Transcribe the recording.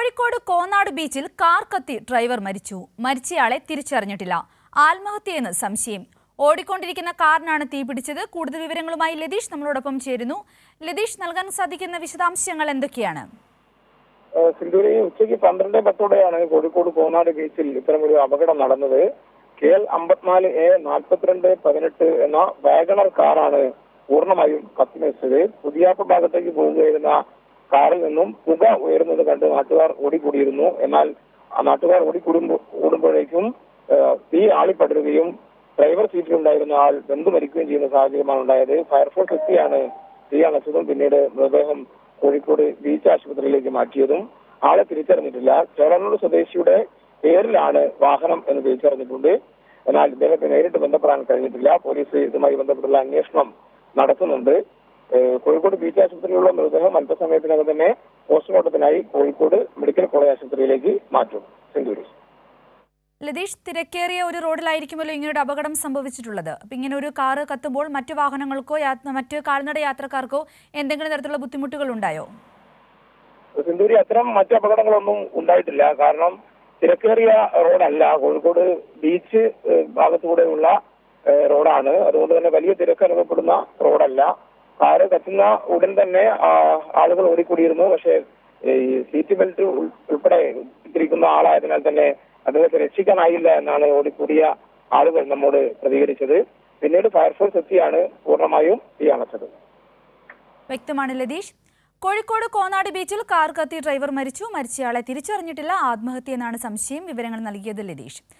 കോഴിക്കോട് കോന്നാട് ബീച്ചിൽ കാർ കത്തി ഡ്രൈവർ മരിച്ചു. മരിച്ചയാളെ തിരിച്ചറിഞ്ഞിട്ടില്ല. ആത്മഹത്യയെന്ന് സംശയം. ഓടിക്കൊണ്ടിരിക്കുന്ന കാറിനാണ് തീപിടിച്ചത്. കൂടുതൽ വിവരങ്ങളുമായി ലതീഷ് നമ്മളോടൊപ്പം ചേരുന്നു. ലതീഷ്, നൽകാൻ സാധിക്കുന്ന വിശദാംശങ്ങൾ എന്തൊക്കെയാണ്? സിന്ധൂരി, ഉച്ചയ്ക്ക് 12:10 കോഴിക്കോട് കോന്നാട് ബീച്ചിൽ ഇത്തരമൊരു അപകടം നടന്നത്. KL 54A 4218 എന്ന വാഗണർ കാറാണ് പൂർണ്ണമായും കത്തിനശിച്ചത്. പുതിയാപ്പ് ഭാഗത്തേക്ക് പോകുകയായിരുന്ന കാറിൽ നിന്നും പുക ഉയരുന്നത് കണ്ട് നാട്ടുകാർ ഓടിക്കൂടിയിരുന്നു. എന്നാൽ ആ നാട്ടുകാർ ഓടിക്കൂടുമ്പോഴേക്കും തീ ആളിപ്പടരുകയും ഡ്രൈവർ സീറ്റിലുണ്ടായിരുന്ന ആൾ വെന്തു മരിക്കുകയും ചെയ്യുന്ന സാഹചര്യമാണ് ഉണ്ടായത്. ഫയർഫോഴ്സ് എത്തിയാണ് തീ അണച്ചതും പിന്നീട് മൃതദേഹം കോഴിക്കോട് ബീച്ച് ആശുപത്രിയിലേക്ക് മാറ്റിയതും. ആളെ തിരിച്ചറിഞ്ഞിട്ടില്ല. ചേളന്നൂർ സ്വദേശിയുടെ പേരിലാണ് വാഹനം എന്ന് തിരിച്ചറിഞ്ഞിട്ടുണ്ട്. എന്നാൽ ഇദ്ദേഹത്തെ നേരിട്ട് ബന്ധപ്പെടാൻ കഴിഞ്ഞിട്ടില്ല. പോലീസ് ഇതുമായി ബന്ധപ്പെട്ടുള്ള അന്വേഷണം നടത്തുന്നുണ്ട്. കോഴിക്കോട് ബീച്ച് ആശുപത്രിയിലുള്ള മൃതദേഹം അല്പസമയത്തിനകം തന്നെ പോസ്റ്റ്മോർട്ടത്തിനായി കോഴിക്കോട് മെഡിക്കൽ കോളേജ് ആശുപത്രിയിലേക്ക് മാറ്റും. സിന്ധൂരി, ലതീഷ്, തിരക്കേറിയ ഒരു റോഡിലായിരിക്കുമല്ലോ ഇങ്ങനൊരു അപകടം സംഭവിച്ചിട്ടുള്ളത്. അപ്പം ഇങ്ങനെ ഒരു കാറ് കത്തുമ്പോൾ മറ്റു വാഹനങ്ങൾക്കോ മറ്റ് കാൽനട യാത്രക്കാർക്കോ എന്തെങ്കിലും തരത്തിലുള്ള ബുദ്ധിമുട്ടുകൾ ഉണ്ടായോ? സിന്ധൂരി, അത്തരം മറ്റു അപകടങ്ങളൊന്നും ഉണ്ടായിട്ടില്ല. കാരണം തിരക്കേറിയ റോഡല്ല, കോഴിക്കോട് ബീച്ച് ഭാഗത്തൂടെയുള്ള റോഡാണ്. അതുകൊണ്ട് തന്നെ വലിയ തിരക്ക് അനുഭവപ്പെടുന്ന റോഡല്ല. കാറ് കത്തുന്ന ഉടൻ തന്നെ ആളുകൾ ഓടിക്കൂടിയിരുന്നു. പക്ഷേ ഈ സീറ്റ് ബെൽറ്റ് ഉൾപ്പെടെ ഇട്ടിരിക്കുന്ന ആളായതിനാൽ തന്നെ അദ്ദേഹത്തെ രക്ഷിക്കാനായില്ല എന്നാണ് ഓടിക്കൂടിയ ആളുകൾ നമ്മോട് പ്രതികരിച്ചത്. പിന്നീട് ഫയർഫോഴ്സ് എത്തിയാണ് പൂർണ്ണമായും തീ അണച്ചത്. വ്യക്തമാണ് ലതീഷ്. കോഴിക്കോട് കോന്നാട് ബീച്ചിൽ കാർ കത്തി ഡ്രൈവർ മരിച്ചു. മരിച്ചയാളെ തിരിച്ചറിഞ്ഞിട്ടില്ല. ആത്മഹത്യ എന്നാണ് സംശയം. വിവരങ്ങൾ നൽകിയത് ലതീഷ്.